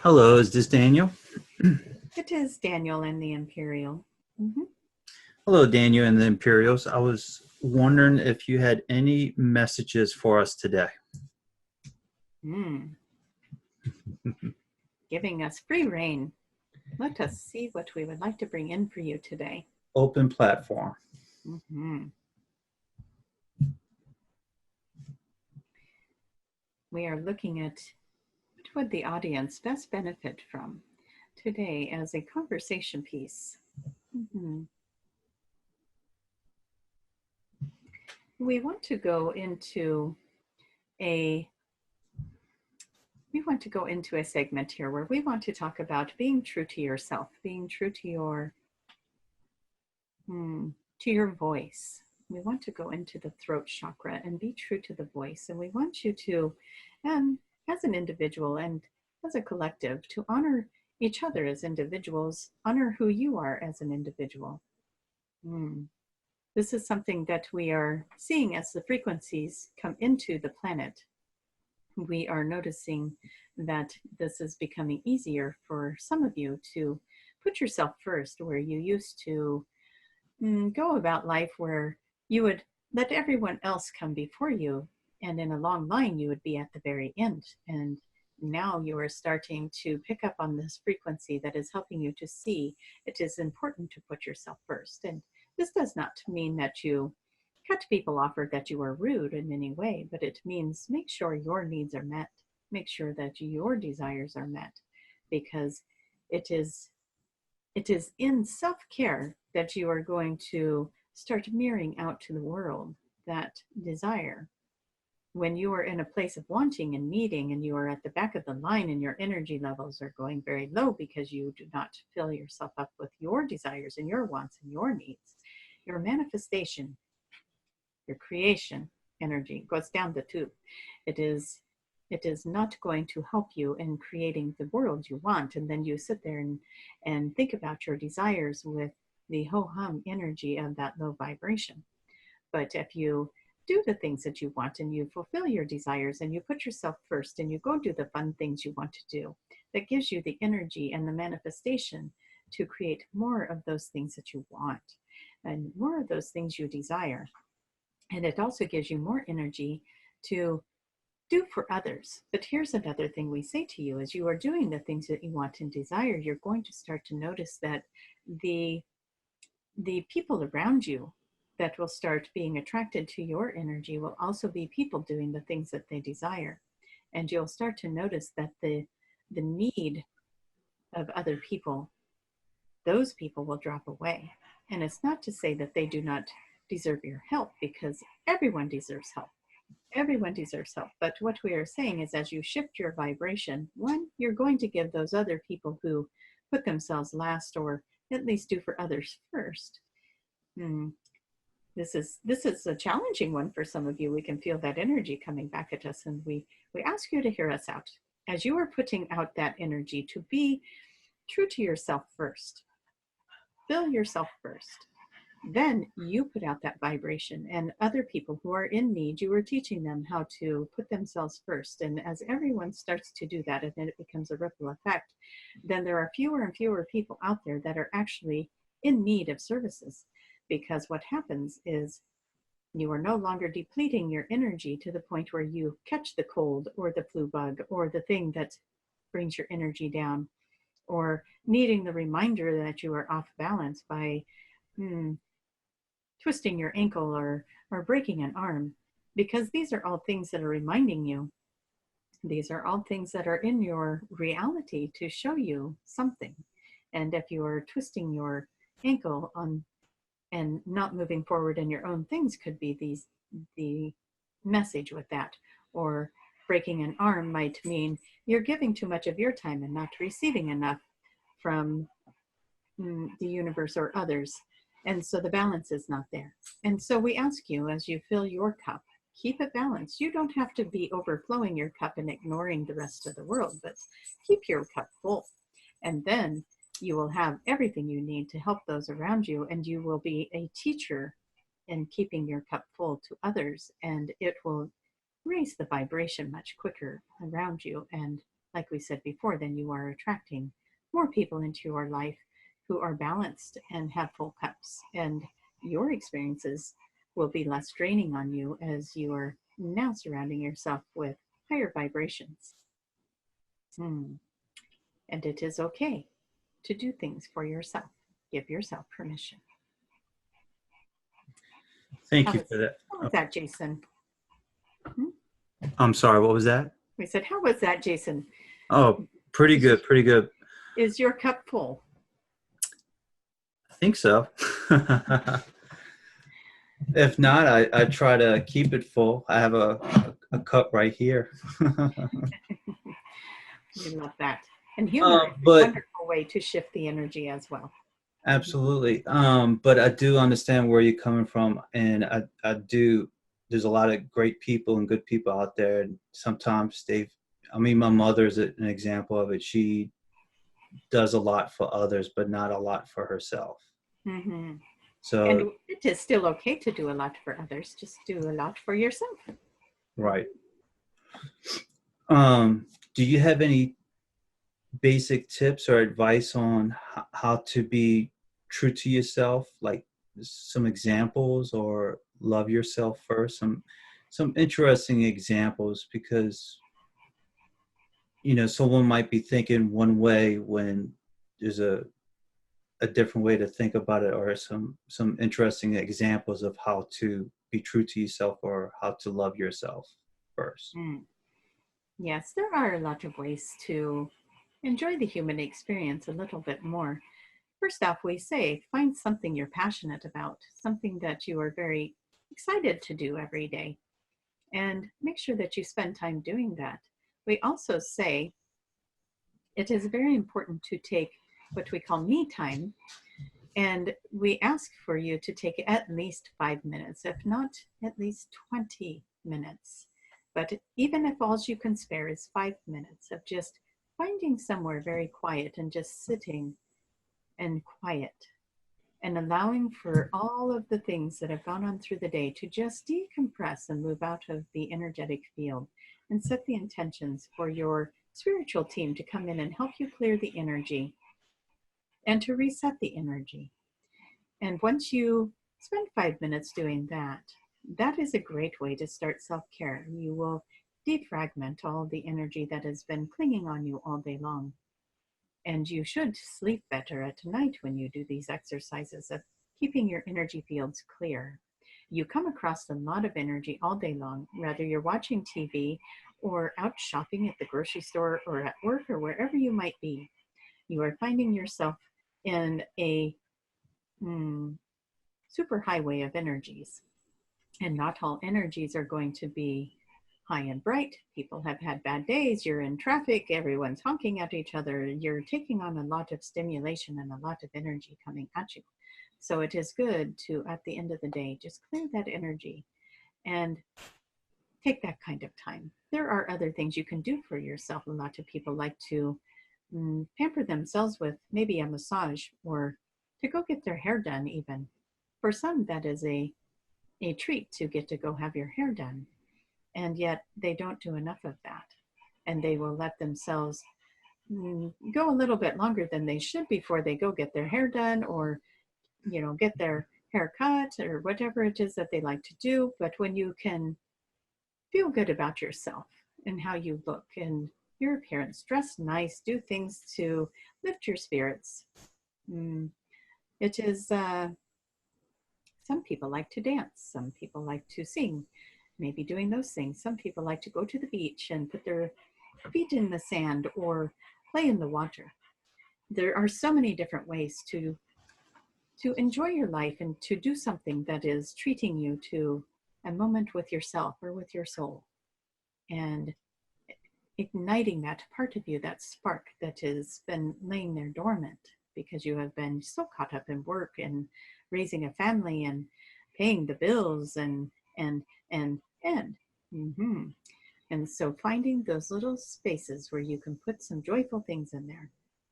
Hello, is this Daniel? It is Daniel and the Imperial. Mhm. Hello, Daniel and the Imperials. I was wondering if you had any messages for us today. Mm, Giving us free reign. Let us see what we would like to bring in for you today. Open platform. Mhm. We are looking at what would the audience best benefit from today as a conversation piece. Mhm. We want to go into a segment here where we want to talk about being true to yourself, being true to your voice. We want to go into the throat chakra and be true to the voice. And we want you to, as an individual and as a collective, to honor each other as individuals, honor who you are as an individual. Mm. This is something that we are seeing as the frequencies come into the planet. We are noticing that this is becoming easier for some of you to put yourself first, where you used to go about life where you would let everyone else come before you, and in a long line you would be at the very end. And now you are starting to pick up on this frequency that is helping you to see it is important to put yourself first. And this does not mean that you cut people off or that you are rude in any way, but it means make sure your needs are met, make sure that your desires are met, because it is in self-care that you are going to start mirroring out to the world that desire. When you are in a place of wanting and needing, and you are at the back of the line and your energy levels are going very low because you do not fill yourself up with your desires and your wants and your needs, your manifestation, your creation energy goes down the tube. It is not going to help you in creating the world you want. And then you sit there and think about your desires with the ho-hum energy of that low vibration. But if you do the things that you want and you fulfill your desires and you put yourself first and you go do the fun things you want to do, that gives you the energy and the manifestation to create more of those things that you want and more of those things you desire. And it also gives you more energy to do for others. But here's another thing we say to you: as you are doing the things that you want and desire, you're going to start to notice that the people around you that will start being attracted to your energy will also be people doing the things that they desire. And you'll start to notice that the need of other people, those people will drop away. And it's not to say that they do not deserve your help, because everyone deserves help. Everyone deserves help. But what we are saying is, as you shift your vibration, one, you're going to give those other people who put themselves last, or at least do for others first. This is a challenging one for some of you. We can feel that energy coming back at us, and we ask you to hear us out. As you are putting out that energy, to be true to yourself first. Fill yourself first. Then you put out that vibration, and other people who are in need, you are teaching them how to put themselves first. And as everyone starts to do that, and then it becomes a ripple effect, then there are fewer and fewer people out there that are actually in need of services. Because what happens is you are no longer depleting your energy to the point where you catch the cold or the flu bug or the thing that brings your energy down, or needing the reminder that you are off balance by twisting your ankle or breaking an arm, because these are all things that are reminding you. These are all things that are in your reality to show you something. And if you are twisting your ankle on and not moving forward in your own things, could be the message with that. Or breaking an arm might mean you're giving too much of your time and not receiving enough from the universe or others. And so the balance is not there. And so we ask you, as you fill your cup, keep it balanced. You don't have to be overflowing your cup and ignoring the rest of the world, but keep your cup full. And then you will have everything you need to help those around you, and you will be a teacher in keeping your cup full to others, and it will raise the vibration much quicker around you and like we said before, then you are attracting more people into your life who are balanced and have full cups. And your experiences will be less draining on you as you are now surrounding yourself with higher vibrations. Hmm. And it is okay to do things for yourself. Give yourself permission. Thank How you was, for that. how was that, Jason? Hmm? I'm sorry, what was that? We said, how was that, Jason? Oh, pretty Is, good, pretty good. is your cup full? I think so. If not, I try to keep it full. I have a cup right here. We love that. And humor is a But wonderful way to shift the energy as well. Mhm. absolutely. But I do understand where you're coming from, and I do. There's a lot of great people and good people out there, and sometimes I mean, my mother's an example of it. She does a lot for others, but not a lot for herself. Mhm. So, And it is still okay to do a lot for others. Just do a lot for yourself. right. Um, do you have any basic tips or advice on how to be true to yourself, like some examples, or love yourself first, some interesting examples, because someone might be thinking one way when there's a different way to think about it, or some interesting examples of how to be true to yourself or how to love yourself first. Mm. Yes, there are a lot of ways to enjoy the human experience a little bit more. First off, we say find something you're passionate about, something that you are very excited to do every day, and make sure that you spend time doing that. We also say it is very important to take what we call me time, and we ask for you to take at least 5 minutes, if not at least 20 minutes. But even if all you can spare is 5 minutes of just finding somewhere very quiet and just sitting and quiet and allowing for all of the things that have gone on through the day to just decompress and move out of the energetic field and set the intentions for your spiritual team to come in and help you clear the energy and to reset the energy. And once you spend 5 minutes doing that, that is a great way to start self care. You will defragment all the energy that has been clinging on you all day long. And you should sleep better at night when you do these exercises of keeping your energy fields clear. You come across a lot of energy all day long, whether you're watching TV or out shopping at the grocery store or at work or wherever you might be. You are finding yourself in a super highway of energies. And not all energies are going to be high and bright. People have had bad days. You're in traffic. Everyone's honking at each other. You're taking on a lot of stimulation and a lot of energy coming at you. So it is good to, at the end of the day, just clear that energy and take that kind of time. There are other things you can do for yourself. A lot of people like to pamper themselves with maybe a massage or to go get their hair done, even. For some, that is a treat to get to go have your hair done. And yet they don't do enough of that. And they will let themselves go a little bit longer than they should before they go get their hair done or, get their hair cut or whatever it is that they like to do. But when you can feel good about yourself and how you look and your appearance, dress nice, do things to lift your spirits. It is some people like to dance. Some people like to sing, maybe doing those things. Some people like to go to the beach and put their feet in the sand or play in the water. There are so many different ways to enjoy your life and to do something that is treating you to a moment with yourself or with your soul and igniting that part of you, that spark that has been laying there dormant because you have been so caught up in work and raising a family and paying the bills and mm-hmm. And so finding those little spaces where you can put some joyful things in there,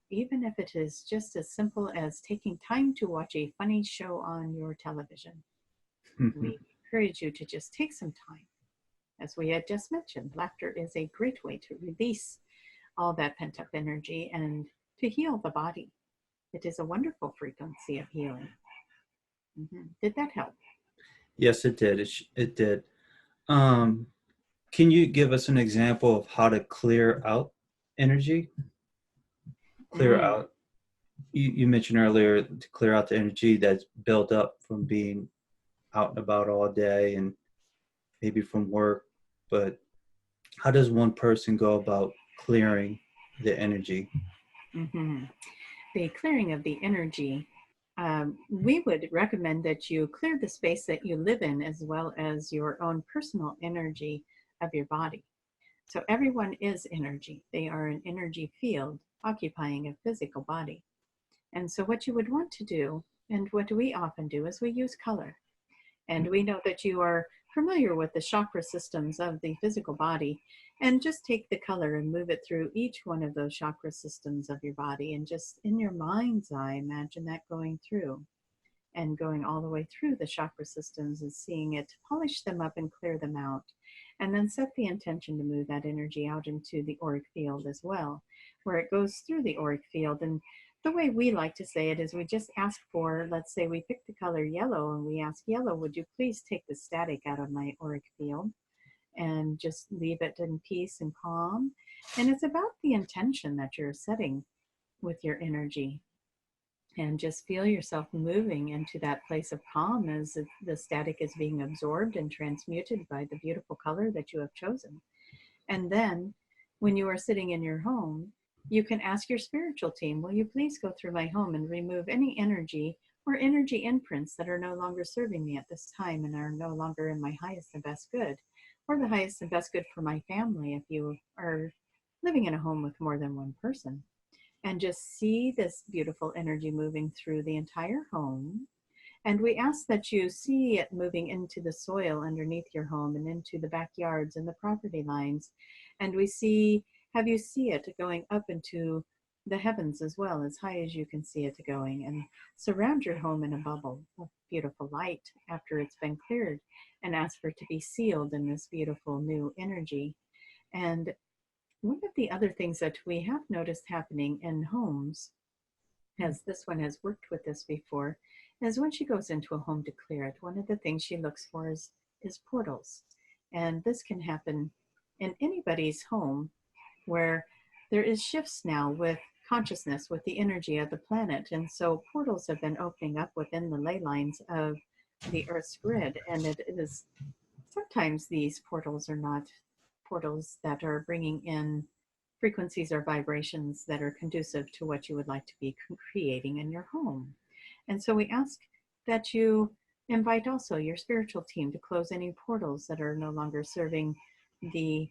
even if it is just as simple as taking time to watch a funny show on your television. We encourage you to just take some time. As we had just mentioned, laughter is a great way to release all that pent up energy and to heal the body. It is a wonderful frequency of healing. Did that help? Yes, it did. It did. Um, can you give us an example of how to clear out energy? Clear Mm. out. You mentioned earlier to clear out the energy that's built up from being out and about all day and maybe from work. But how does one person go about clearing the energy? hmm The clearing of the energy, we would recommend that you clear the space that you live in as well as your own personal energy of your body. So everyone is energy. They are an energy field occupying a physical body. And so what you would want to do, and what we often do, is we use color. And we know that you are familiar with the chakra systems of the physical body. And just take the color and move it through each one of those chakra systems of your body. And just in your mind's eye, imagine that going through and going all the way through the chakra systems and seeing it, polish them up and clear them out. And then set the intention to move that energy out into the auric field as well, where it goes through the auric field. And the way we like to say it is we just ask for, let's say we pick the color yellow and we ask yellow, would you please take the static out of my auric field and just leave it in peace and calm. And it's about the intention that you're setting with your energy, and just feel yourself moving into that place of calm as the static is being absorbed and transmuted by the beautiful color that you have chosen. And then when you are sitting in your home, you can ask your spiritual team, will you please go through my home and remove any energy or energy imprints that are no longer serving me at this time and are no longer in my highest and best good, or the highest and best good for my family if you are living in a home with more than one person. And just see this beautiful energy moving through the entire home. And we ask that you see it moving into the soil underneath your home and into the backyards and the property lines. And we see, have you see it going up into the heavens as well, as high as you can see it going, and surround your home in a bubble of beautiful light after it's been cleared, and ask for it to be sealed in this beautiful new energy. And one of the other things that we have noticed happening in homes, as this one has worked with this before, is when she goes into a home to clear it, one of the things she looks for is portals. And this can happen in anybody's home where there is shifts now with consciousness, with the energy of the planet. And so portals have been opening up within the ley lines of the Earth's grid. And it is sometimes these portals are not portals that are bringing in frequencies or vibrations that are conducive to what you would like to be creating in your home. And so we ask that you invite also your spiritual team to close any portals that are no longer serving the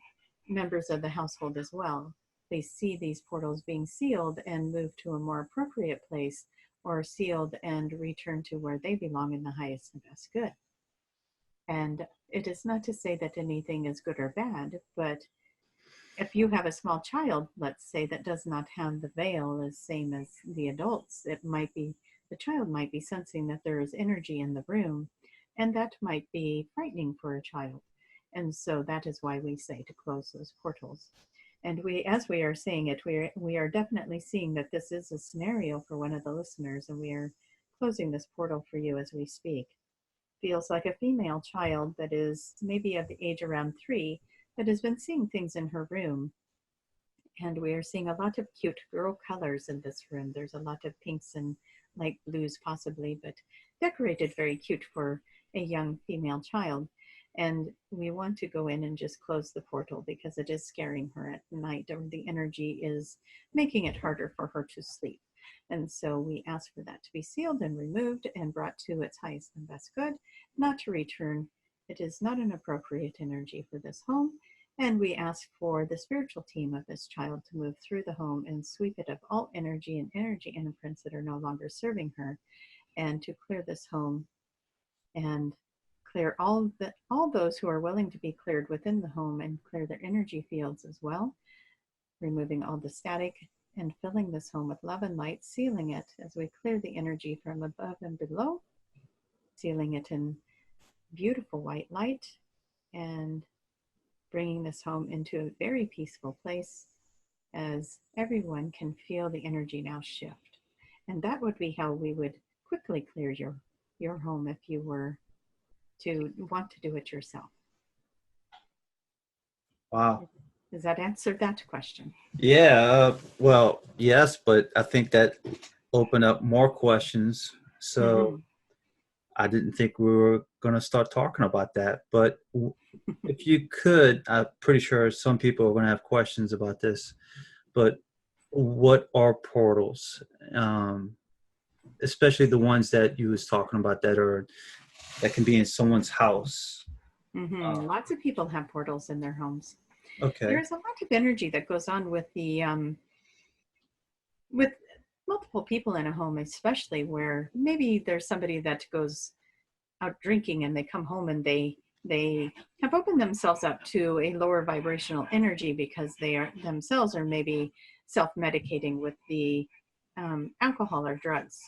members of the household as well. They see these portals being sealed and moved to a more appropriate place, or sealed and return to where they belong in the highest and best good. And it is not to say that anything is good or bad, but if you have a small child, let's say, that does not have the veil as same as the adults, it might be, the child might be sensing that there is energy in the room, and that might be frightening for a child. And so that is why we say to close those portals. And we, as we are saying it, we are definitely seeing that this is a scenario for one of the listeners, and we are closing this portal for you as we speak. Feels like a female child that is maybe of the age around 3, that has been seeing things in her room. And we are seeing a lot of cute girl colors in this room. There's a lot of pinks and light blues possibly, but decorated very cute for a young female child. And we want to go in and just close the portal because it is scaring her at night, or the energy is making it harder for her to sleep. And so we ask for that to be sealed and removed and brought to its highest and best good, not to return. It is not an appropriate energy for this home. And we ask for the spiritual team of this child to move through the home and sweep it of all energy and energy imprints that are no longer serving her, and to clear this home and clear all those who are willing to be cleared within the home, and clear their energy fields as well, removing all the static and filling this home with love and light, sealing it as we clear the energy from above and below, sealing it in beautiful white light, and bringing this home into a very peaceful place as everyone can feel the energy now shift. And that would be how we would quickly clear your home if you were to want to do it yourself. Wow. Does that answer that question? Yeah, well, yes, but I think that opened up more questions. So Mm-hmm. I didn't think we were going to start talking about that. But if you could, I'm pretty sure some people are going to have questions about this. But what are portals? Especially the ones that you was talking about that can be in someone's house. Mm-hmm. Lots of people have portals in their homes. Okay. There's a lot of energy that goes on with multiple people in a home, especially where maybe there's somebody that goes out drinking and they come home and they have opened themselves up to a lower vibrational energy because they are themselves are maybe self-medicating with the alcohol or drugs.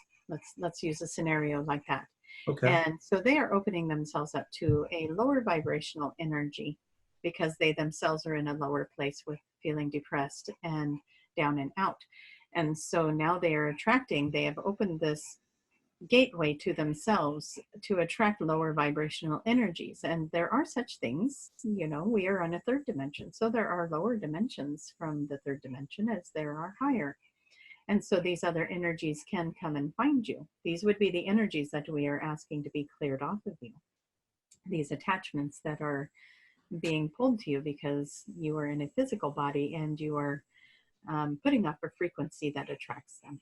Let's use a scenario like that. Okay. And so they are opening themselves up to a lower vibrational energy because they themselves are in a lower place with feeling depressed and down and out. And so now they have opened this gateway to themselves to attract lower vibrational energies. And there are such things, we are on a third dimension. So there are lower dimensions from the third dimension as there are higher. And so these other energies can come and find you. These would be the energies that we are asking to be cleared off of you. These attachments that are being pulled to you because you are in a physical body and you are putting up a frequency that attracts them.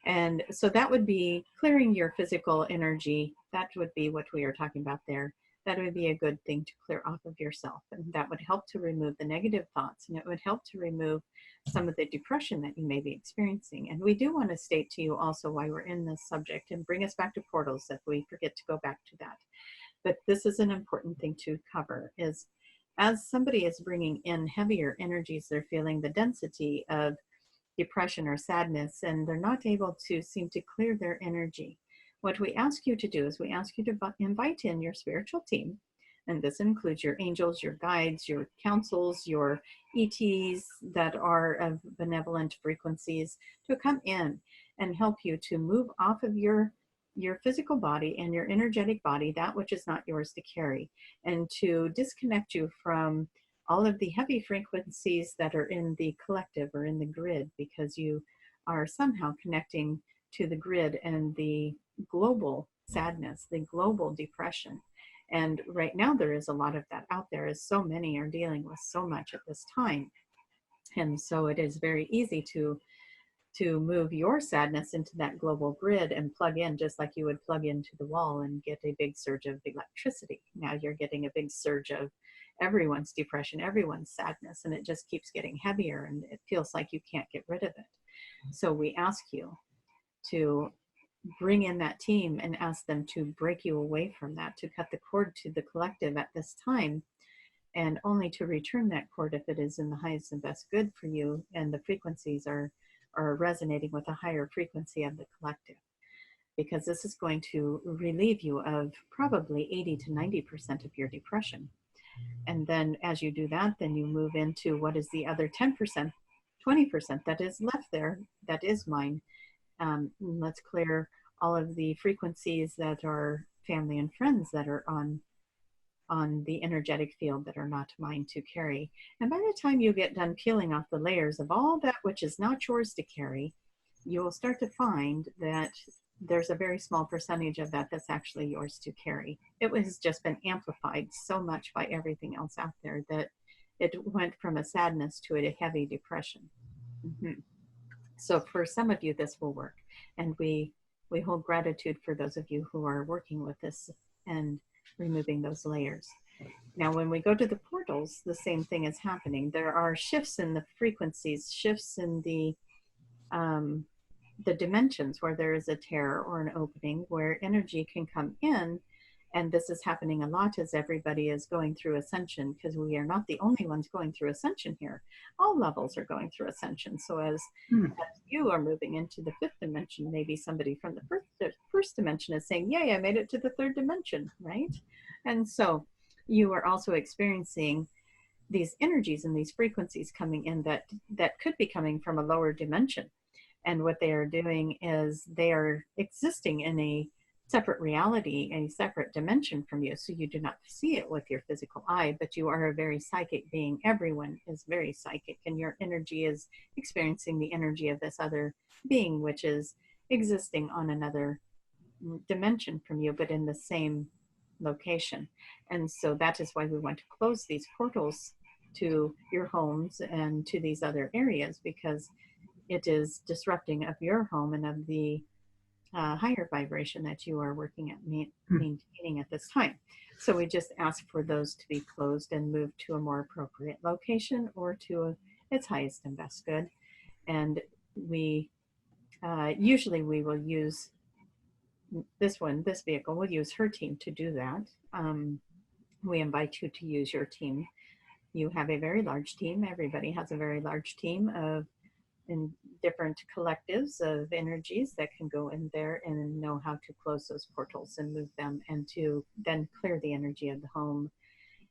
And so that would be clearing your physical energy. That would be what we are talking about there. That would be a good thing to clear off of yourself. And that would help to remove the negative thoughts. And it would help to remove some of the depression that you may be experiencing. And we do want to state to you also why we're in this subject and bring us back to portals if we forget to go back to that. But this is an important thing to cover is as somebody is bringing in heavier energies, they're feeling the density of depression or sadness, and they're not able to seem to clear their energy. What we ask you to do is we ask you to invite in your spiritual team, and this includes your angels, your guides, your councils, your ETs that are of benevolent frequencies to come in and help you to move off of your physical body and your energetic body, that which is not yours to carry, and to disconnect you from all of the heavy frequencies that are in the collective or in the grid, because you are somehow connecting to the grid and the global sadness, the global depression. And right now there is a lot of that out there, as so many are dealing with so much at this time. And so it is very easy to move your sadness into that global grid and plug in just like you would plug into the wall and get a big surge of electricity. Now you're getting a big surge of everyone's depression, everyone's sadness, and it just keeps getting heavier and it feels like you can't get rid of it. So we ask you to bring in that team and ask them to break you away from that, to cut the cord to the collective at this time, and only to return that cord if it is in the highest and best good for you and the frequencies are resonating with a higher frequency of the collective, because this is going to relieve you of probably 80 to 90% of your depression. And then as you do that, then you move into what is the other 10%, 20% that is left there, that is mine. Let's clear all of the frequencies that are family and friends that are on the energetic field that are not mine to carry. And by the time you get done peeling off the layers of all that which is not yours to carry, you will start to find that there's a very small percentage of that that's actually yours to carry. It has just been amplified so much by everything else out there that it went from a sadness to a heavy depression. Mm-hmm. So for some of you, this will work. And we hold gratitude for those of you who are working with this and removing those layers. Now, when we go to the portals, the same thing is happening. There are shifts in the frequencies, shifts in the dimensions where there is a tear or an opening where energy can come in. And this is happening a lot as everybody is going through ascension, because we are not the only ones going through ascension here. All levels are going through ascension. So as you are moving into the fifth dimension, maybe somebody from the first dimension is saying, yay, I made it to the third dimension, right? And so you are also experiencing these energies and these frequencies coming in that could be coming from a lower dimension. And what they are doing is they are existing in a separate reality, a separate dimension from you. So you do not see it with your physical eye, but you are a very psychic being. Everyone is very psychic, and your energy is experiencing the energy of this other being, which is existing on another dimension from you, but in the same location. And so that is why we want to close these portals to your homes and to these other areas, because it is disrupting of your home and of the higher vibration that you are working at maintaining at this time. So we just ask for those to be closed and moved to a more appropriate location or to its highest and best good. And we usually we will use this vehicle will use her team to do that. We invite you to use your team. You have a very large team. Everybody has a very large team of in different collectives of energies that can go in there and know how to close those portals and move them, and to then clear the energy of the home.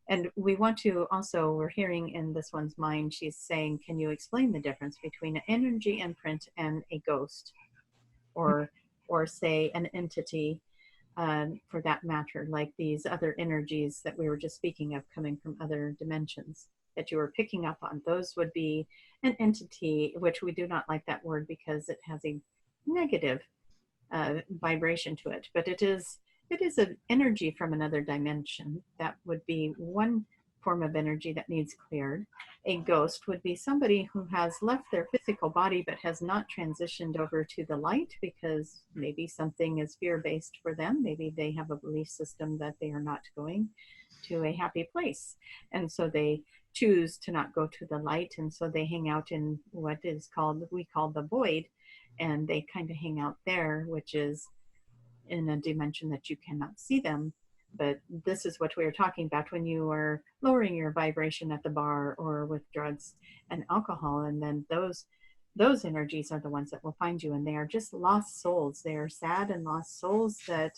And we want to also, we're hearing in this one's mind, she's saying, can you explain the difference between an energy imprint and a ghost, or say an entity, for that matter, like these other energies that we were just speaking of coming from other dimensions that you were picking up on? Those would be an entity, which we do not like that word because it has a negative vibration to it, but it is an energy from another dimension. That would be one form of energy that needs cleared. A ghost would be somebody who has left their physical body but has not transitioned over to the light, because maybe something is fear-based for them. Maybe they have a belief system that they are not going to a happy place, and so they choose to not go to the light, and so they hang out in what is called, we call the void, and they kind of hang out there, which is in a dimension that you cannot see them. But this is what we are talking about when you are lowering your vibration at the bar or with drugs and alcohol, and then those energies are the ones that will find you, and they are just lost souls. They are sad and lost souls that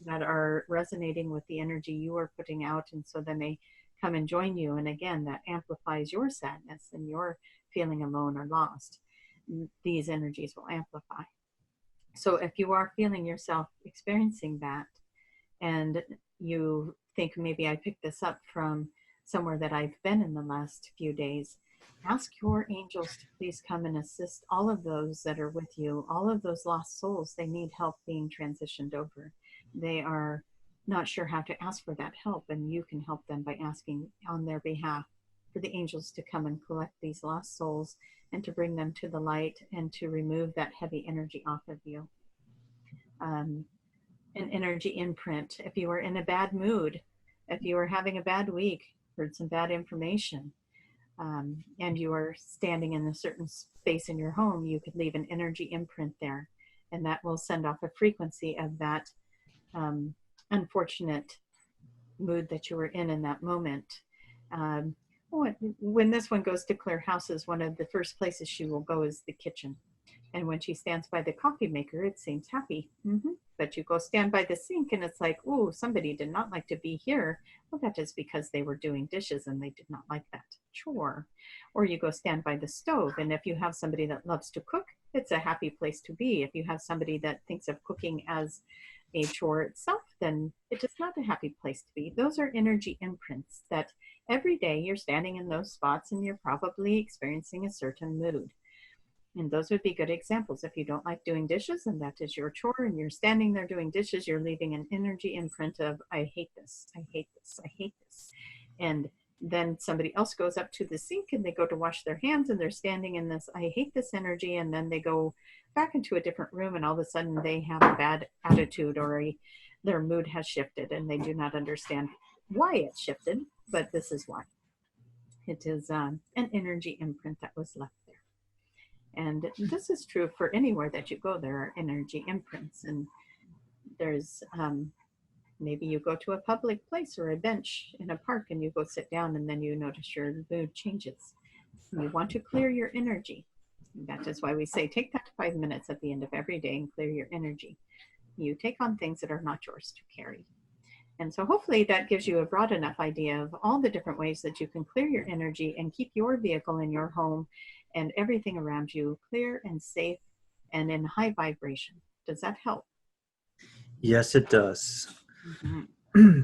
are resonating with the energy you are putting out, and so then they come and join you, and again that amplifies your sadness and your feeling alone or lost. These energies will amplify. So if you are feeling yourself experiencing that, and you think, maybe I picked this up from somewhere that I've been in the last few days, ask your angels to please come and assist all of those that are with you, all of those lost souls. They need help being transitioned over. They are not sure how to ask for that help, and you can help them by asking on their behalf for the angels to come and collect these lost souls and to bring them to the light and to remove that heavy energy off of you. An energy imprint. If you are in a bad mood, if you are having a bad week, heard some bad information, and you are standing in a certain space in your home, you could leave an energy imprint there, and that will send off a frequency of that unfortunate mood that you were in that moment. When this one goes to clear houses, one of the first places she will go is the kitchen. And when she stands by the coffee maker, it seems happy. But you go stand by the sink and it's like, oh, somebody did not like to be here. Well, that is because they were doing dishes and they did not like that chore. Or you go stand by the stove, and if you have somebody that loves to cook, it's a happy place to be. If you have somebody that thinks of cooking as a chore itself, then it is not a happy place to be. Those are energy imprints that every day you're standing in those spots and you're probably experiencing a certain mood. And those would be good examples. If you don't like doing dishes and that is your chore and you're standing there doing dishes, you're leaving an energy imprint of, I hate this, I hate this, I hate this. And then somebody else goes up to the sink and they go to wash their hands and they're standing in this, I hate this energy. And then they go back into a different room and all of a sudden they have a bad attitude, or their mood has shifted, and they do not understand why it shifted, but this is why. It is an energy imprint that was left there. And this is true for anywhere that you go. There are energy imprints, and there's maybe you go to a public place or a bench in a park and you go sit down and then you notice your mood changes. You want to clear your energy. That is why we say take that 5 minutes at the end of every day and clear your energy. You take on things that are not yours to carry. And so hopefully that gives you a broad enough idea of all the different ways that you can clear your energy and keep your vehicle in your home and everything around you clear and safe and in high vibration. Does that help? Yes, it does. Mm-hmm.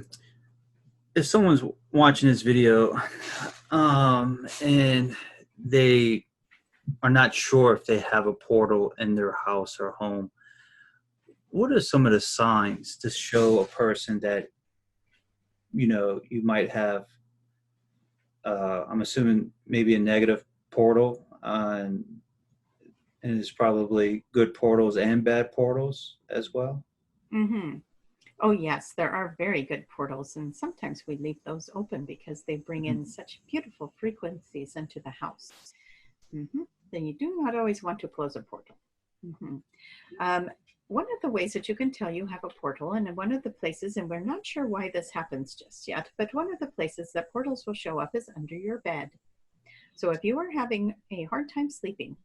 If someone's watching this video and they are not sure if they have a portal in their house or home, what are some of the signs to show a person that, you might have, I'm assuming maybe a negative portal, and there's probably good portals and bad portals as well? Mm-hmm. Oh, yes, there are very good portals, and sometimes we leave those open because they bring in such beautiful frequencies into the house. Mm-hmm. Then you do not always want to close a portal. Mm-hmm. One of the ways that you can tell you have a portal, and one of the places, and we're not sure why this happens just yet, but one of the places that portals will show up is under your bed. So if you are having a hard time sleeping,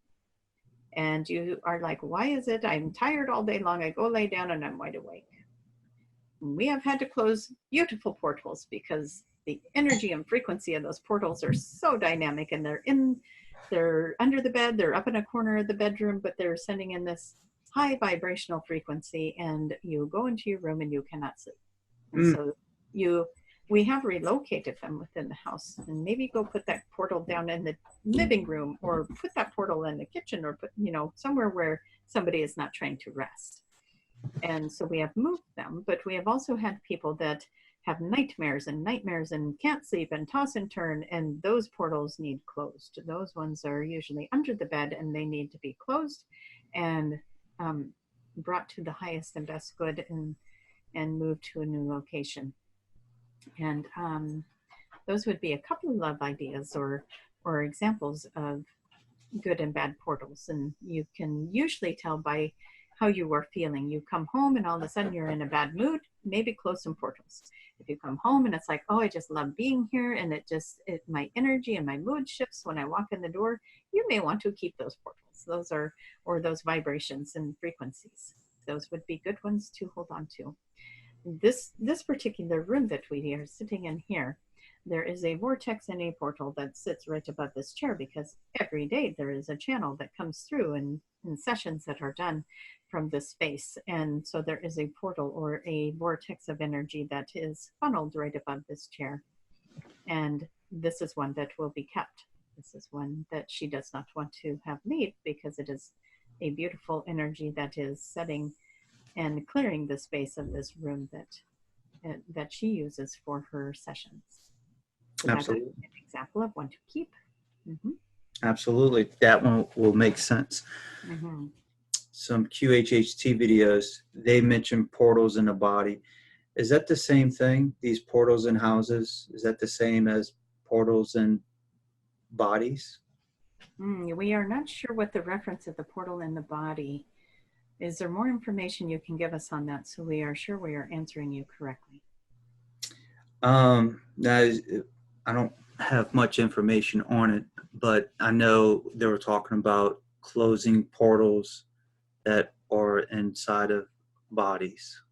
and you are like, why is it I'm tired all day long, I go lay down and I'm wide awake. We have had to close beautiful portals because the energy and frequency of those portals are so dynamic, and they're under the bed, they're up in a corner of the bedroom, but they're sending in this high vibrational frequency, and you go into your room and you cannot sleep. And so we have relocated them within the house, and maybe go put that portal down in the living room, or put that portal in the kitchen, or put, somewhere where somebody is not trying to rest. And so we have moved them, but we have also had people that have nightmares and can't sleep and toss and turn, and those portals need closed. Those ones are usually under the bed, and they need to be closed and brought to the highest and best good, and moved to a new location. And those would be a couple of love ideas or examples of good and bad portals. And you can usually tell by how you are feeling. You come home and all of a sudden you're in a bad mood, maybe close some portals. If you come home and it's like, oh, I just love being here, and my energy and my mood shifts when I walk in the door, you may want to keep those portals. Those vibrations and frequencies. Those would be good ones to hold on to. This particular room that we are sitting in here, there is a vortex and a portal that sits right above this chair, because every day there is a channel that comes through in sessions that are done from this space. And so there is a portal or a vortex of energy that is funneled right above this chair. And this is one that will be kept. This is one that she does not want to have leave, because it is a beautiful energy that is setting and clearing the space of this room that she uses for her sessions. So Absolutely. that would be an example of one to keep. Mm-hmm. Absolutely. That one will make sense. Mm-hmm. Some QHHT videos, they mention portals in the body. Is that the same thing, these portals in houses? Is that the same as portals in bodies? We are not sure what the reference of the portal in the body. Is there more information you can give us on that, so we are sure we are answering you correctly? Now, I don't have much information on it, but I know they were talking about closing portals that are inside of bodies.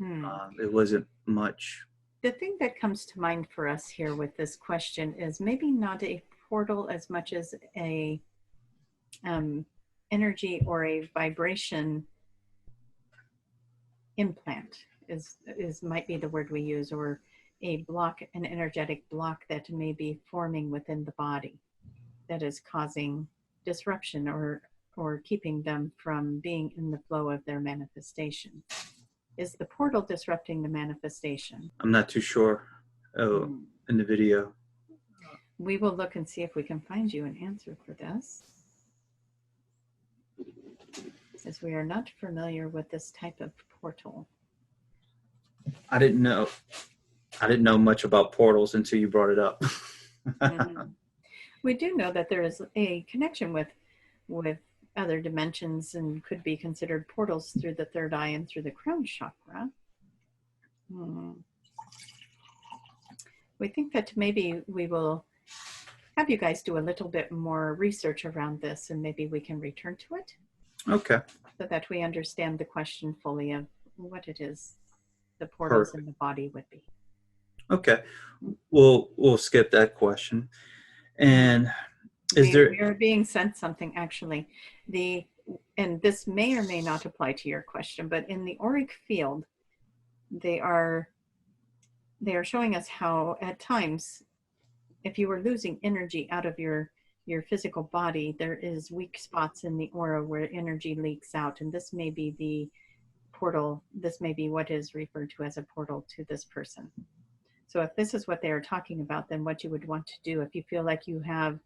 It wasn't much. The thing that comes to mind for us here with this question is maybe not a portal as much as a energy or a vibration implant is might be the word we use, or a block, an energetic block that may be forming within the body that is causing disruption or keeping them from being in the flow of their manifestation. Is the portal disrupting the manifestation? I'm not too sure in the video. We will look and see if we can find you an answer for this, as we are not familiar with this type of portal. I didn't know much about portals until you brought it up. We do know that there is a connection with other dimensions, and could be considered portals through the third eye and through the crown chakra. We think that maybe we will have you guys do a little bit more research around this, and maybe we can return to it. Okay. So that we understand the question fully of what it is the portals in Perfect. the body would be. Okay. We'll skip that question. Mhm. And is there? We are being sent something actually. The and this may or may not apply to your question, but in the auric field, they are showing us how at times, if you are losing energy out of your physical body, there is weak spots in the aura where energy leaks out, and this may be the portal. This may be what is referred to as a portal to this person. So if this is what they are talking about, then what you would want to do, if you feel like you have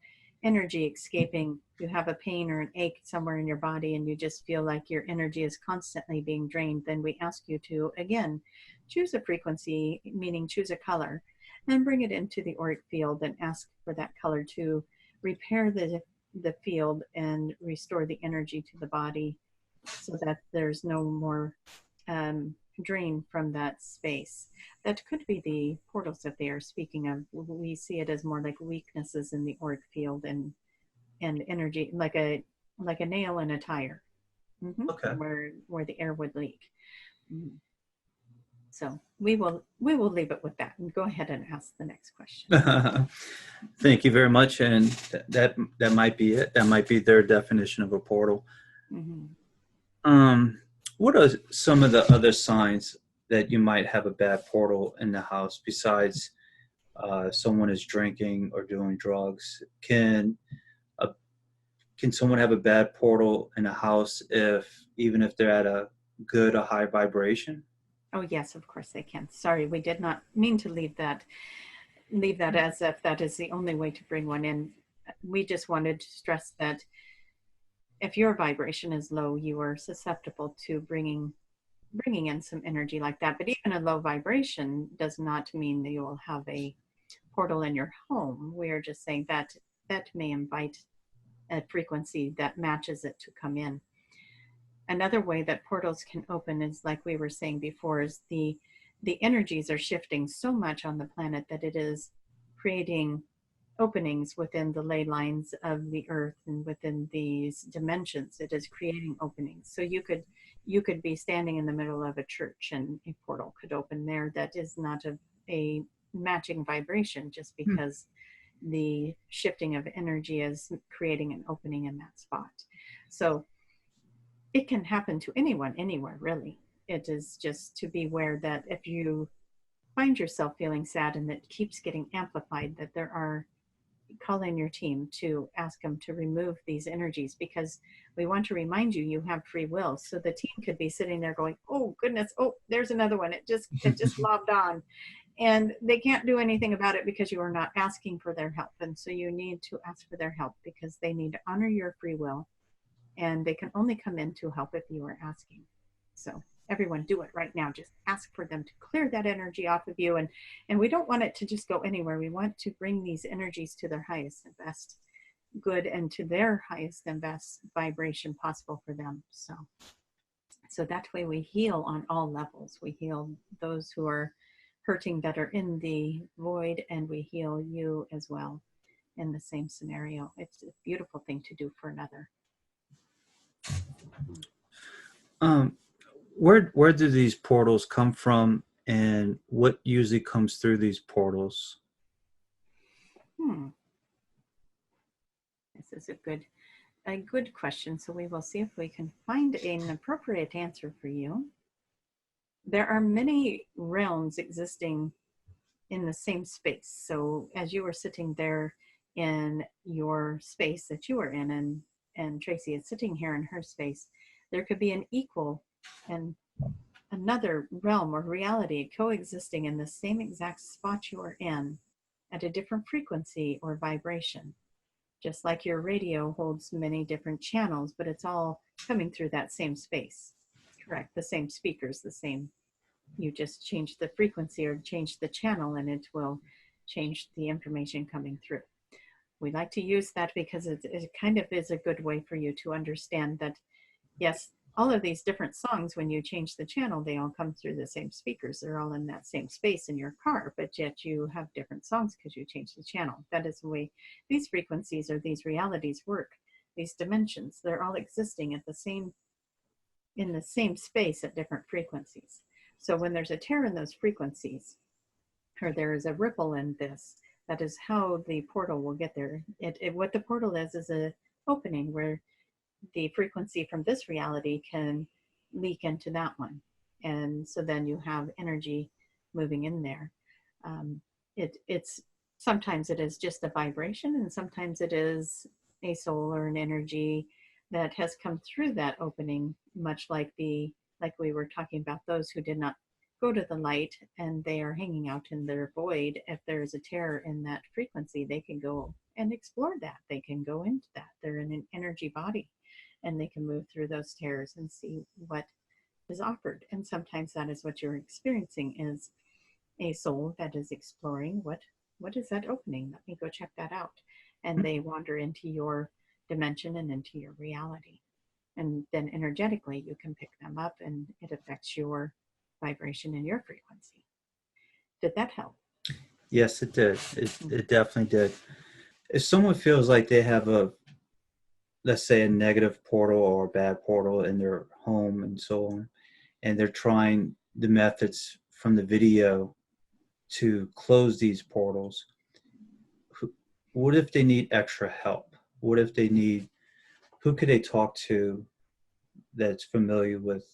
energy escaping, you have a pain or an ache somewhere in your body, and you just feel like your energy is constantly being drained, then we ask you to, again, choose a frequency, meaning choose a color, and bring it into the auric field and ask for that color to repair the field and restore the energy to the body so that there's no more drain from that space. That could be the portals that they are speaking of. We see it as more like weaknesses in the auric field and energy, like a nail in a tire, Okay. where the air would leak. Mm. So we will leave it with that and go ahead and ask the next question. Thank you very much. And that might be it. That might be their definition of a portal. Mm-hmm. What are some of the other signs that you might have a bad portal in the house besides someone is drinking or doing drugs? A, can someone have a bad portal in a house even if they're at a good or high vibration? Oh yes, of course they can. Sorry, we did not mean to leave that as if that is the only way to bring one in. We just wanted to stress that if your vibration is low, you are susceptible to bringing in some energy like that. But even a low vibration does not mean that you will have a portal in your home. We are just saying that that may invite a frequency that matches it to come in. Another way that portals can open is, like we were saying before, is the energies are shifting so much on the planet that it is creating openings within the ley lines of the earth and within these dimensions. It is creating openings. So you could be standing in the middle of a church and a portal could open there that is not a matching vibration, just because the shifting of energy is creating an opening in that spot. So it can happen to anyone, anywhere, really. It is just to be aware that if you find yourself feeling sad and it keeps getting amplified, that there are, call in your team to ask them to remove these energies, because we want to remind you have free will. So the team could be sitting there going, oh goodness, oh there's another one, it just lobbed on, and they can't do anything about it because you are not asking for their help. And so you need to ask for their help, because they need to honor your free will, and they can only come in to help if you are asking. So everyone, do it right now. Just ask for them to clear that energy off of you. And we don't want it to just go anywhere. We want to bring these energies to their highest and best good, and to their highest and best vibration possible for them. So that way we heal on all levels. We heal those who are hurting that are in the void, and we heal you as well in the same scenario. It's a beautiful thing to do for another. Um, where do these portals come from, and what usually comes through these portals? Hmm. This is a good question. So we will see if we can find an appropriate answer for you. There are many realms existing in the same space. So as you were sitting there in your space that you are in, and Tracie is sitting here in her space, there could be an equal and another realm or reality coexisting in the same exact spot you are in at a different frequency or vibration. Just like your radio holds many different channels, but it's all coming through that same space. Correct. The same speakers, the same. You just change the frequency or change the channel, and it will change the information coming through. We like to use that because it kind of is a good way for you to understand that, yes, all of these different songs, when you change the channel, they all come through the same speakers. They're all in that same space in your car, but yet you have different songs because you change the channel. That is the way these frequencies or these realities work. These dimensions, they're all existing in the same space at different frequencies. So when there's a tear in those frequencies, or there is a ripple in this, that is how the portal will get there. What the portal is a opening where the frequency from this reality can leak into that one. And so then you have energy moving in there. It's sometimes it is just a vibration, and sometimes it is a soul or an energy that has come through that opening, much like like we were talking about those who did not go to the light and they are hanging out in their void. If there's a tear in that frequency, they can go and explore that. They can go into that. They're in an energy body, and they can move through those tears and see what is offered. And sometimes that is what you're experiencing, is a soul that is exploring what is that opening. Let me go check that out. And they wander into your dimension and into your reality. And then energetically you can pick them up, and it affects your vibration and your frequency. Did that help? Yes, it did. It definitely did. If someone feels like they have let's say a negative portal or a bad portal in their home and so on, and they're trying the methods from the video to close these portals, what if they need extra help? What if they need, who could they talk to that's familiar with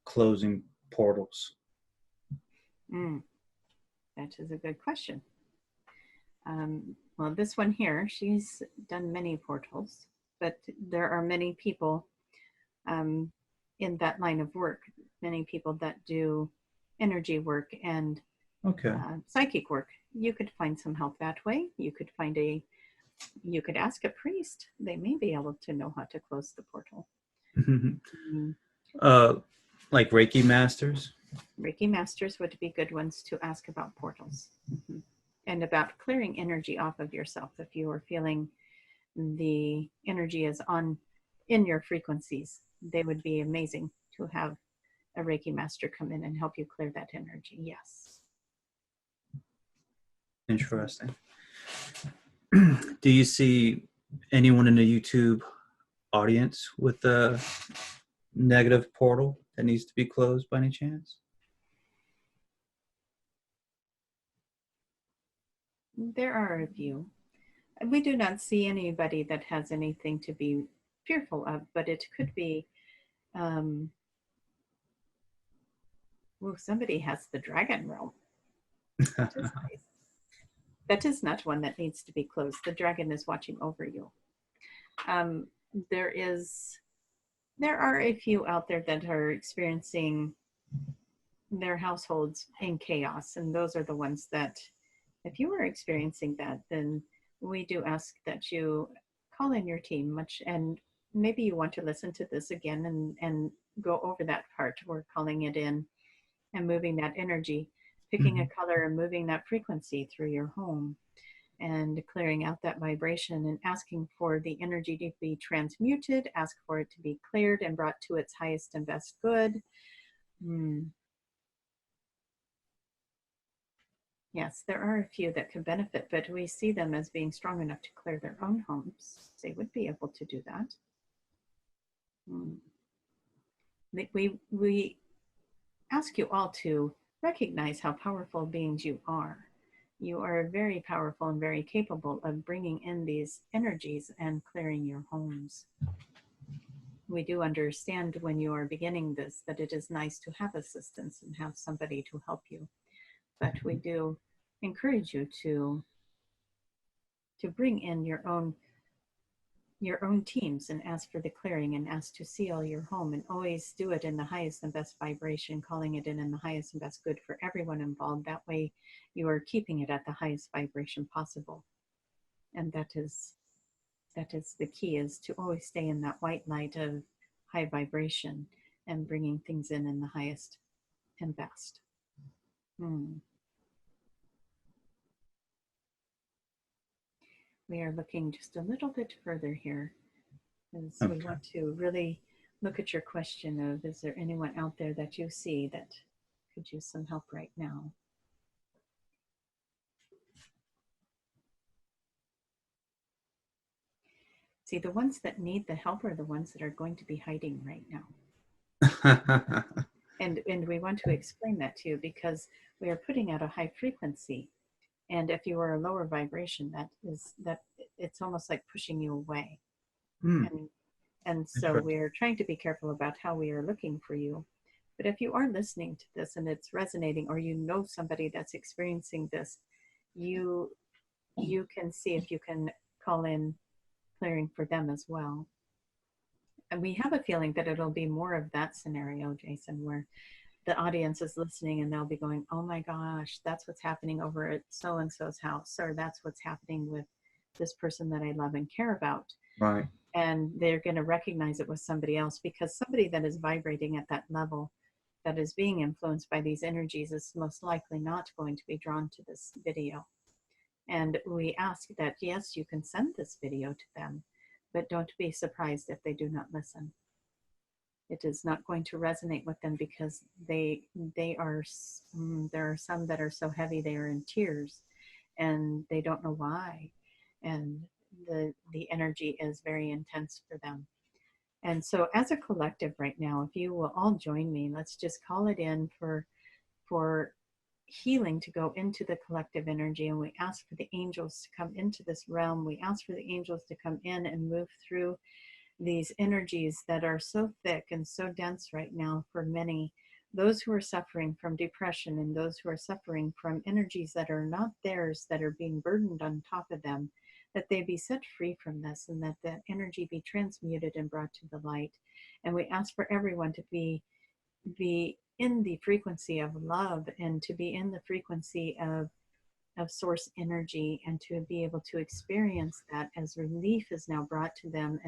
closing portals? That is a good question. Well, this one here, she's done many portals, but there are many people in that line of work, many people that do energy work and psychic work. You could find some help that way. You could ask a priest. They may be able to know how to close the portal. Like Reiki masters? Reiki masters would be good ones to ask about portals. And about clearing energy off of yourself. If you are feeling the energy is in your frequencies, they would be amazing to have a Reiki master come in and help you clear that energy. Yes. Interesting. Do you see anyone in the YouTube audience with a negative portal that needs to be closed by any chance? There are a few. We do not see anybody that has anything to be fearful of, but it could be, somebody has the dragon realm. That is nice. That is not one that needs to be closed. The dragon is watching over you. There are a few out there that are experiencing their households in chaos, and those are the ones that, if you are experiencing that, then we do ask that you call in your team, and maybe you want to listen to this again and go over that part. We're calling it in and moving that energy, picking a color and moving that frequency through your home, and clearing out that vibration and asking for the energy to be transmuted, ask for it to be cleared and brought to its highest and best good. Yes, there are a few that could benefit, but we see them as being strong enough to clear their own homes. They would be able to do that. We ask you all to recognize how powerful beings you are. You are very powerful and very capable of bringing in these energies and clearing your homes. We do understand when you are beginning this that it is nice to have assistance and have somebody to help you. But we do encourage you to bring in your own teams and ask for the clearing and ask to seal your home, and always do it in the highest and best vibration, calling it in the highest and best good for everyone involved. That way you are keeping it at the highest vibration possible. And that is the key, is to always stay in that white light of high vibration and bringing things in the highest and best. We are looking just a little bit further here, as we want to really look at your question of, is there anyone out there that you see that could use some help right now? See, the ones that need the help are the ones that are going to be hiding right now. And we want to explain that to you because we are putting out a high frequency. And if you are a lower vibration, that it's almost like pushing you away. Hmm. And and so Interesting. we're trying to be careful about how we are looking for you. But if you are listening to this and it's resonating, or you know somebody that's experiencing this, you you can see if you can call in clearing for them as well. And we have a feeling that it'll be more of that scenario, Jason, where the audience is listening and they'll be going, oh my gosh, that's what's happening over at so and so's house, or that's what's happening with this person that I love and care about. Right. And they're going to recognize it with somebody else, because somebody that is vibrating at that level, that is being influenced by these energies, is most likely not going to be drawn to this video. And we ask that, yes, you can send this video to them, but don't be surprised if they do not listen. It is not going to resonate with them because they are there are some that are so heavy they are in tears and they don't know why, and the energy is very intense for them. And so as a collective right now, if you will all join me, let's just call it in for healing to go into the collective energy. And we ask for the angels to come into this realm. We ask for the angels to come in and move through these energies that are so thick and so dense right now for many, those who are suffering from depression and those who are suffering from energies that are not theirs, that are being burdened on top of them, that they be set free from this, and that that energy be transmuted and brought to the light. And we ask for everyone to be in the frequency of love, and to be in the frequency of source energy, and to be able to experience that as relief is now brought to them,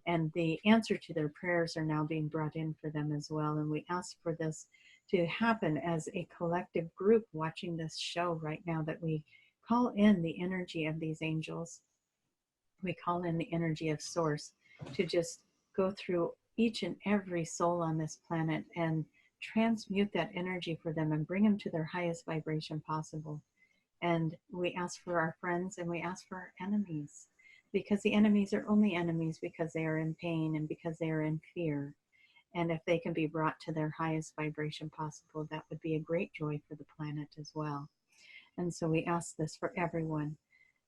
and the answer to their prayers are now being brought in for them as well. And we ask for this to happen as a collective group watching this show right now, that we call in the energy of these angels. We call in the energy of source to just go through each and every soul on this planet and transmute that energy for them and bring them to their highest vibration possible. And we ask for our friends and we ask for our enemies, because the enemies are only enemies because they are in pain and because they are in fear. And if they can be brought to their highest vibration possible, that would be a great joy for the planet as well. And so we ask this for everyone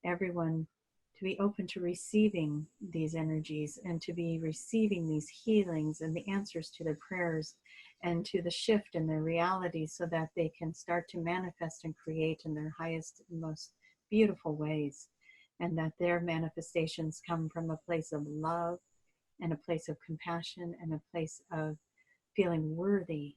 to be open to receiving these energies and to be receiving these healings and the answers to their prayers and to the shift in their reality, so that they can start to manifest and create in their highest and most beautiful ways, and that their manifestations come from a place of love and a place of compassion and a place of feeling worthy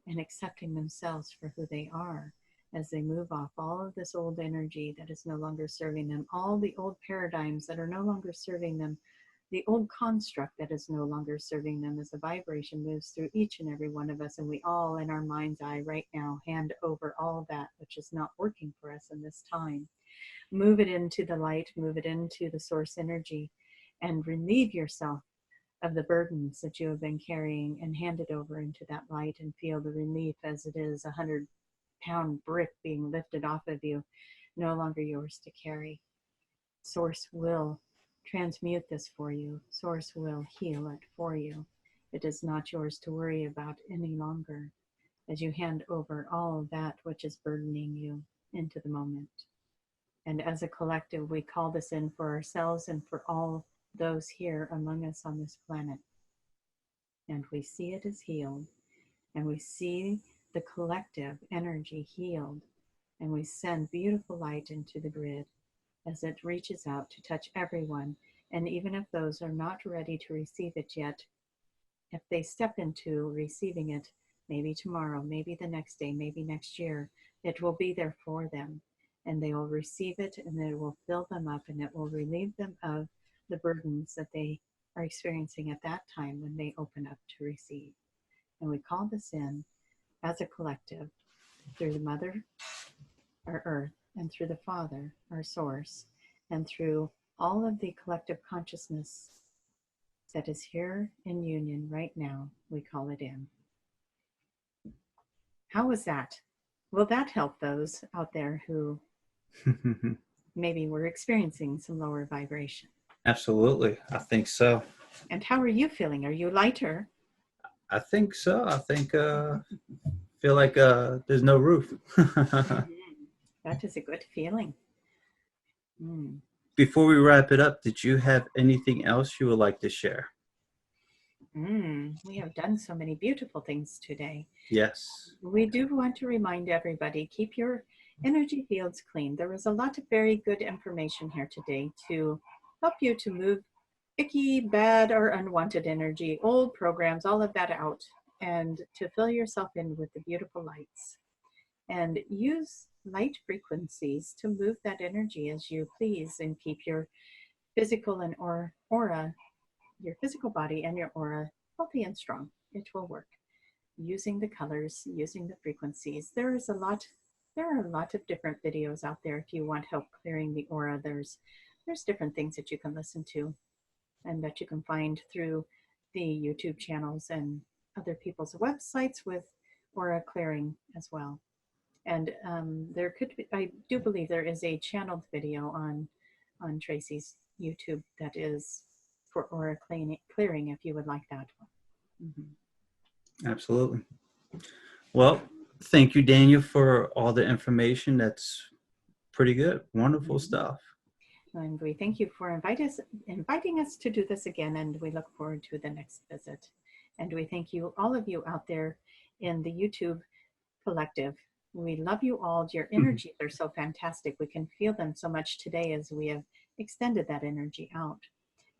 and accepting themselves for who they are, as they move off all of this old energy that is no longer serving them, all the old paradigms that are no longer serving them, the old construct that is no longer serving them, as the vibration moves through each and every one of us. And we all, in our mind's eye right now, hand over all that which is not working for us in this time. Move it into the light, move it into the source energy, and relieve yourself of the burdens that you have been carrying, and hand it over into that light, and feel the relief as it is 100-pound brick being lifted off of you, no longer yours to carry. Source will transmute this for you. Source will heal it for you. It is not yours to worry about any longer, as you hand over all of that which is burdening you into the moment. And as a collective, we call this in for ourselves and for all those here among us on this planet. And we see it as healed, and we see the collective energy healed, and we send beautiful light into the grid as it reaches out to touch everyone. And even if those are not ready to receive it yet, if they step into receiving it, maybe tomorrow, maybe the next day, maybe next year, it will be there for them. And they will receive it, and it will fill them up, and it will relieve them of the burdens that they are experiencing at that time when they open up to receive. And we call this in as a collective through the Mother, our Earth, and through the Father, our Source, and through all of the collective consciousness that is here in union right now. We call it in. How was that? Will that help those out there who maybe were experiencing some lower vibration? Absolutely. I think so. And how are you feeling? Are you lighter? I think so. I think feel like there's no roof. Mhm. That is a good feeling. Mm. Before we wrap it up, did you have anything else you would like to share? We have done so many beautiful things today. Yes. We do want to remind everybody, keep your energy fields clean. There was a lot of very good information here today to help you to move icky, bad, or unwanted energy, old programs, all of that out, and to fill yourself in with the beautiful lights. And use light frequencies to move that energy as you please and keep your physical and aura, your physical body and your aura healthy and strong. It will work using the colors, using the frequencies. There are a lot of different videos out there if you want help clearing the aura. There's different things that you can listen to and that you can find through the YouTube channels and other people's websites with aura clearing as well. And there could be, I do believe there is a channeled video on Tracie's YouTube that is for aura clearing if you would like that one. Absolutely. Well, thank you, Daniel, for all the information. That's pretty good. Wonderful Mm-hmm. stuff. And we thank you for inviting us to do this again, and we look forward to the next visit. And we thank you, all of you out there in the YouTube collective. We love you all. Your energies are so fantastic. We can feel them so much today as we have extended that energy out.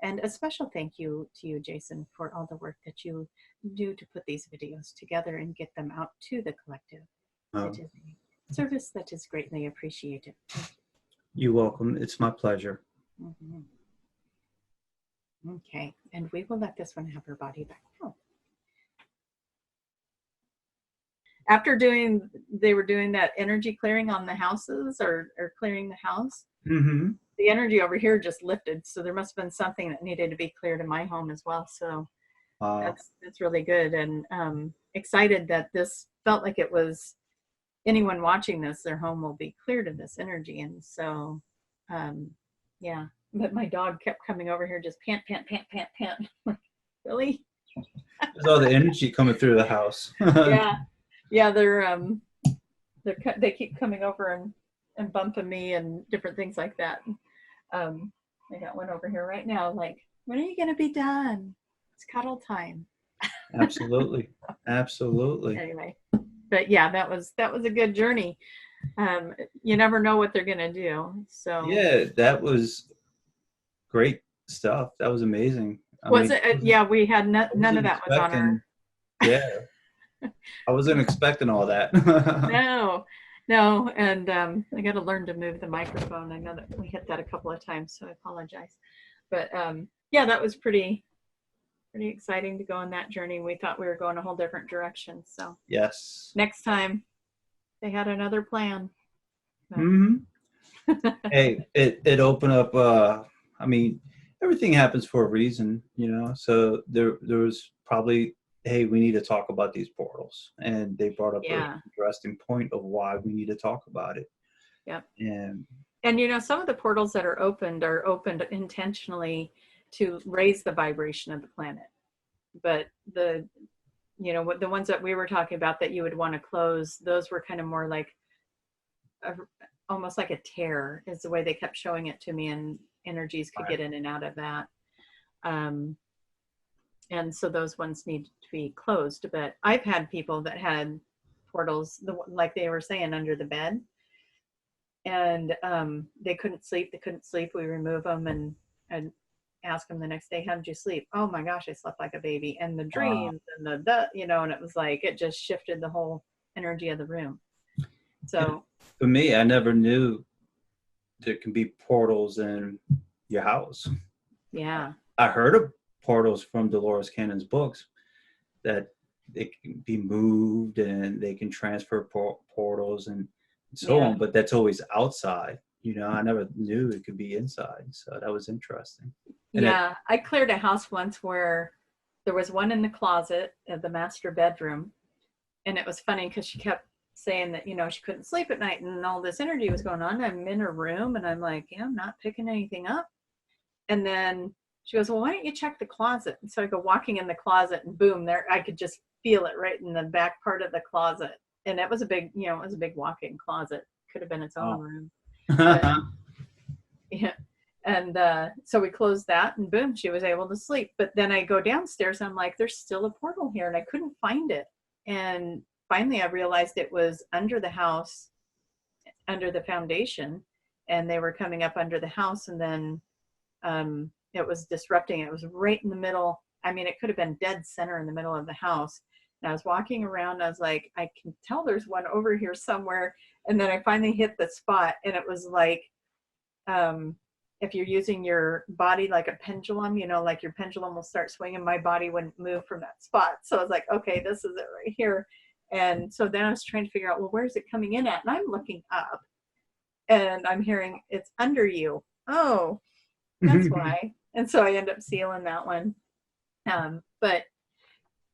And a special thank you to you, Jason, for all the work that you do to put these videos together and get them out to the collective. It is a service that is greatly appreciated. You're welcome. It's my pleasure. Mm-hmm. Okay, and we will let this one have her body back. Oh. After they were doing that energy clearing on the houses or clearing the house, Mm-hmm. the energy over here just lifted. So there must have been something that needed to be cleared in my home as well. So that's really good, and excited that this felt like it was anyone watching this, their home will be cleared of this energy. And so, yeah. But my dog kept coming over here, just pant, pant, pant, pant, pant. Really? There's all the energy coming through the house. Yeah. They keep coming over and bumping me and different things like that. I got one over here right now. Like, when are you going to be done? It's cuddle time. Absolutely. Absolutely. Anyway, but yeah, that was a good journey. You never know what they're going to do. So yeah, that was great stuff. That was amazing. was it? Yeah, we had none of that was on our. Yeah, I wasn't expecting all that. No, and I got to learn to move the microphone. I know that we hit that a couple of times, so I apologize. But yeah, that was pretty exciting to go on that journey. We thought we were going a whole different direction. So yes. Next time, they had another plan. Mm-hmm. Hey, it opened up. I mean, everything happens for a reason, you know. So there was probably, hey, we need to talk about these portals, and they brought up an interesting point of why we need to talk about it. Yep. And you know, some of the portals that are opened intentionally to raise the vibration of the planet, but the ones that we were talking about that you would want to close, those were kind of more like almost like a tear is the way they kept showing it to me, and energies could get in and out of that. And so those ones need to be closed. But I've had people that had portals, like they were saying, under the bed, and they couldn't sleep. We remove them and ask them the next day, how did you sleep? Oh my gosh, I slept like a baby. And the dreams and the and it was like it just shifted the whole energy of the room. So for me, I never knew there can be portals in your house. Yeah. I heard of portals from Dolores Cannon's books that they can be moved and they can transfer portals and so on, but that's always outside. You know, I never knew it could be inside. So that was interesting. And I cleared a house once where there was one in the closet of the master bedroom. And it was funny because she kept saying that, she couldn't sleep at night and all this energy was going on. I'm in her room and I'm like, yeah, I'm not picking anything up. And then she goes, well, why don't you check the closet? And so I go walking in the closet, and boom, there, I could just feel it right in the back part of the closet. And it was a big, you know, it was a big walk-in closet. Could have been its own Oh. room. But yeah. And so we closed that, and boom, she was able to sleep. But then I go downstairs, and I'm like, there's still a portal here, and I couldn't find it. And finally I realized it was under the house, under the foundation, and they were coming up under the house, and then it was disrupting. It was right in the middle. I mean, it could have been dead center in the middle of the house. And I was walking around, I was like, I can tell there's one over here somewhere. And then I finally hit the spot, and it was like, if you're using your body like a pendulum, you know, like your pendulum will start swinging, my body wouldn't move from that spot. So I was like, okay, this is it right here. And so then I was trying to figure out, well, where's it coming in at? And I'm looking up, and I'm hearing, it's under you. Oh, that's why. And so I end up sealing that one. But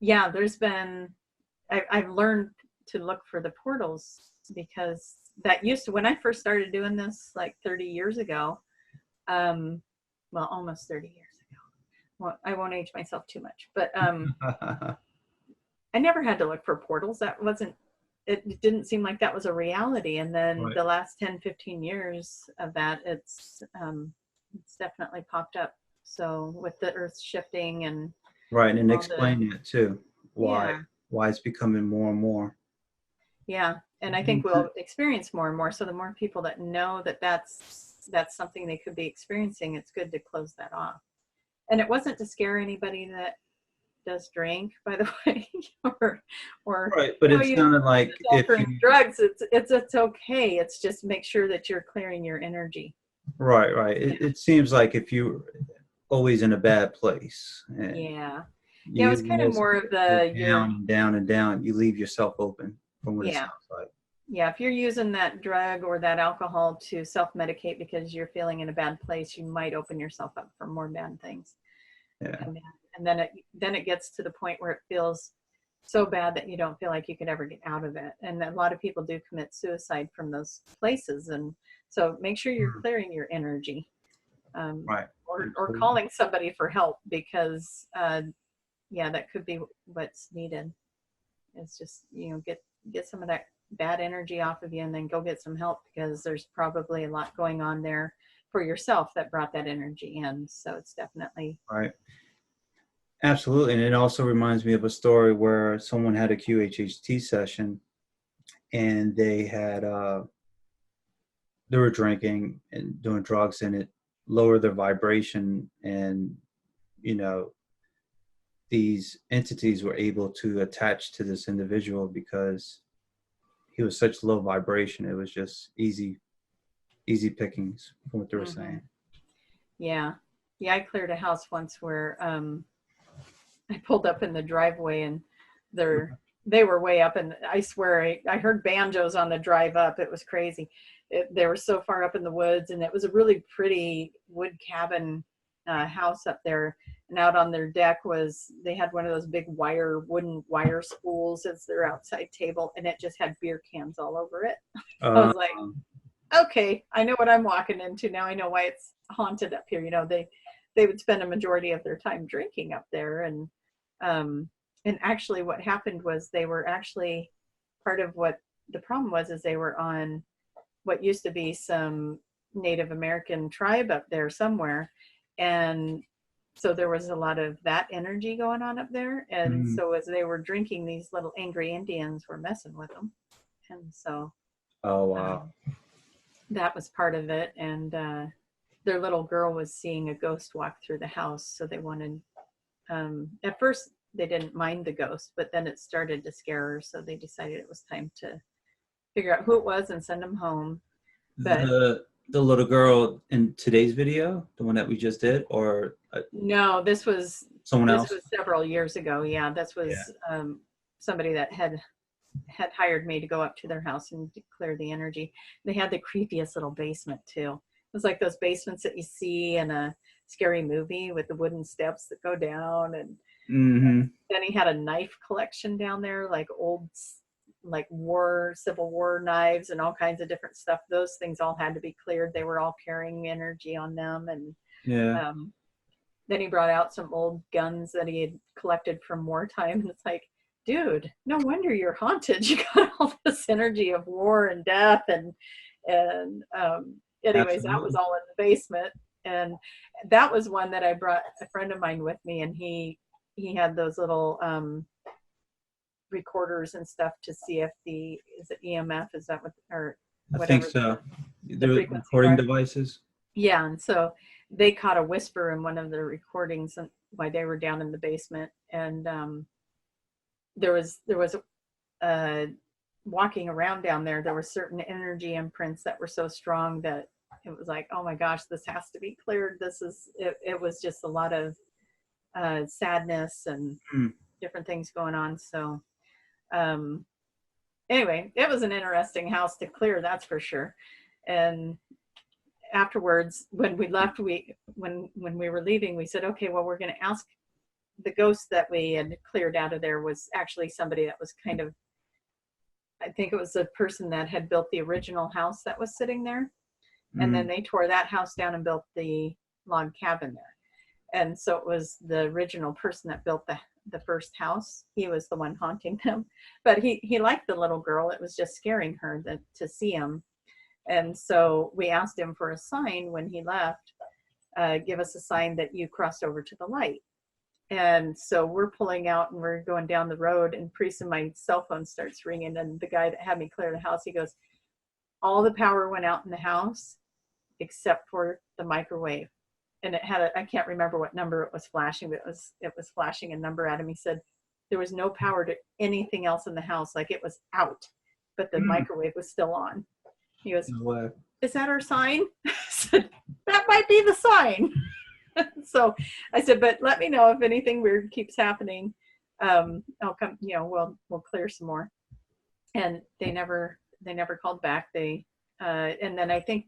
yeah, there's been, I've learned to look for the portals, because that used to, when I first started doing this like 30 years ago, well, almost 30 years ago. Well, I won't age myself too much, but I never had to look for portals. That wasn't, it didn't seem like that was a reality. And then Right. the last 10, 15 years of that, it's definitely popped up. So with the earth shifting and Right, and all the, explain that too. yeah, Why it's becoming more and more. yeah. And I think we'll experience more and more. So the more people that know that that's something they could be experiencing, it's good to close that off. And it wasn't to scare anybody that does drink, by the way, or Right, but oh, it you sounded like if offering you drugs. It's okay. It's just make sure that you're clearing your energy. right. It seems like if you always in a bad place and Yeah, yeah. It was you kind of just more of go the down your and down and down, you leave yourself open from what it yeah. sounds like. Yeah, if you're using that drug or that alcohol to self-medicate because you're feeling in a bad place, you might open yourself up for more bad things. Yeah. And then it gets to the point where it feels so bad that you don't feel like you could ever get out of it. And a lot of people do commit suicide from those places. And so make sure you're clearing your energy, Right. or calling somebody for help, because yeah, that could be what's needed. It's just, you know, get some of that bad energy off of you, and then go get some help, because there's probably a lot going on there for yourself that brought that energy in. So it's definitely Right. Absolutely. And it also reminds me of a story where someone had a QHHT session and they were drinking and doing drugs, and it lowered their vibration, and you know, these entities were able to attach to this individual because he was such low vibration. It was just easy pickings from what they were saying. Yeah. Yeah, I cleared a house once where I pulled up in the driveway, and they were way up, and I swear I heard banjos on the drive up. It was crazy. They were so far up in the woods, and it was a really pretty wood cabin house up there. And out on their deck they had one of those big wooden wire spools as their outside table, and it just had beer cans all over it. I was like, okay, I know what I'm walking into now. I know why it's haunted up here. You know, they would spend a majority of their time drinking up there. And actually what happened was they were actually, part of what the problem was is they were on what used to be some Native American tribe up there somewhere. And so there was a lot of that energy going on up there. And so as they were drinking, these little angry Indians were messing with them. And so Oh, wow. that was part of it. And their little girl was seeing a ghost walk through the house. So they wanted, at first they didn't mind the ghost, but then it started to scare her. So they decided it was time to figure out who it was and send them home. But The little girl in today's video, the one that we just did, or no, this was someone else? This was several years ago. Yeah, this was somebody that had hired me to go up to their house and clear the energy. They had the creepiest little basement too. It was like those basements that you see in a scary movie with the wooden steps that go down. And then he had a knife collection down there, like old, like Civil War knives and all kinds of different stuff. Those things all had to be cleared. They were all carrying energy on them. And then he brought out some old guns that he had collected from wartime. And it's like, dude, no wonder you're haunted. You got all this energy of war and death. And anyways, that was Absolutely. all in the basement. And that was one that I brought a friend of mine with me, and he had those little recorders and stuff to see if is it EMF, is that what, or I think whatever so. the The frequencies recording are. devices. Yeah, and so they caught a whisper in one of the recordings while they were down in the basement, and there was uh, walking around down there. There were certain energy imprints that were so strong that it was like, oh my gosh, this has to be cleared. This is it. It was just a lot of sadness and Mm. different things going on. So um, anyway, it was an interesting house to clear, that's for sure. And afterwards, when we left, when we were leaving, we said, okay, well, we're going to ask the ghost that we had cleared out of there was actually somebody that was kind of, I think it was the person that had built the original house that was sitting there. And then Mm. they tore that house down and built the log cabin there. And so it was the original person that built the first house. He was the one haunting them, but he liked the little girl. It was just scaring her to see him. And so we asked him for a sign when he left, give us a sign that you crossed over to the light. And so we're pulling out and we're going down the road, and pretty soon my cell phone starts ringing, and the guy that had me clear the house, he goes, all the power went out in the house except for the microwave. And it had I can't remember what number it was flashing, but it was flashing a number at him. He said there was no power to anything else in the house, like it was out, but the Mm. microwave was still on. He goes, No way. is that our sign? I said, that might be the sign. So I said, but let me know if anything weird keeps happening. I'll come, we'll clear some more. And they never called back. And then I think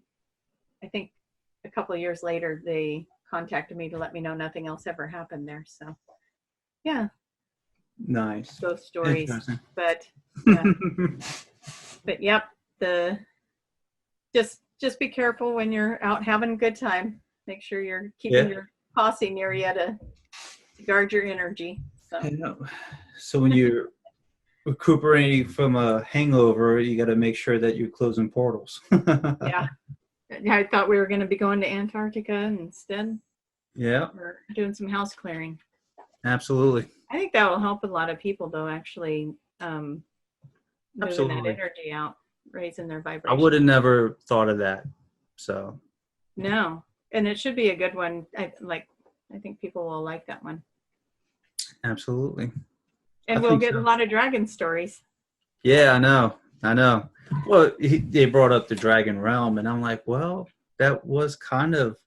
a couple of years later, they contacted me to let me know nothing else ever happened there. So yeah, Nice. ghost stories, Interesting. but yeah, but yep, just be careful when you're out having a good time. Make sure you're keeping Yeah. your posse near you to guard your energy. So So when you're recuperating from a hangover, you got to make sure that you're closing portals. yeah, I thought we were going to be going to Antarctica, and instead Yeah, we're doing some house clearing. absolutely. I think that will help a lot of people, though, actually moving that Absolutely. energy out, raising their I would vibration. have never thought of that. So, No, and it should be a good one. I think people will like that one, absolutely. I and we'll think get a so. lot of dragon stories. Yeah, I know. I know. Well, they brought up the Dragon Realm, and I'm like, well, that was kind of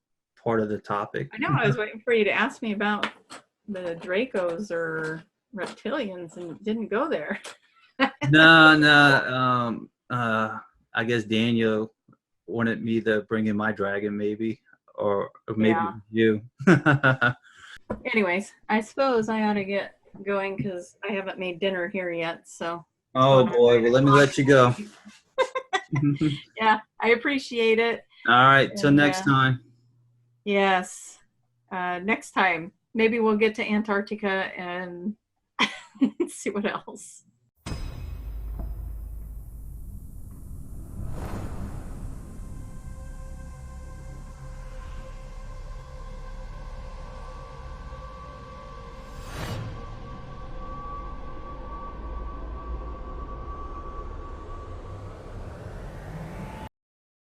part of the topic. I know. I was waiting for you to ask me about the Dracos or reptilians, and didn't go there. No, no. I guess Daniel wanted me to bring in my dragon, maybe, or maybe Yeah. you. Anyways, I suppose I ought to get going because I haven't made dinner here yet. So it's Oh going on boy, well, let me 9 o'clock. let you go. Yeah, I appreciate it. All right, till And next time. yes, next time maybe we'll get to Antarctica and see what else.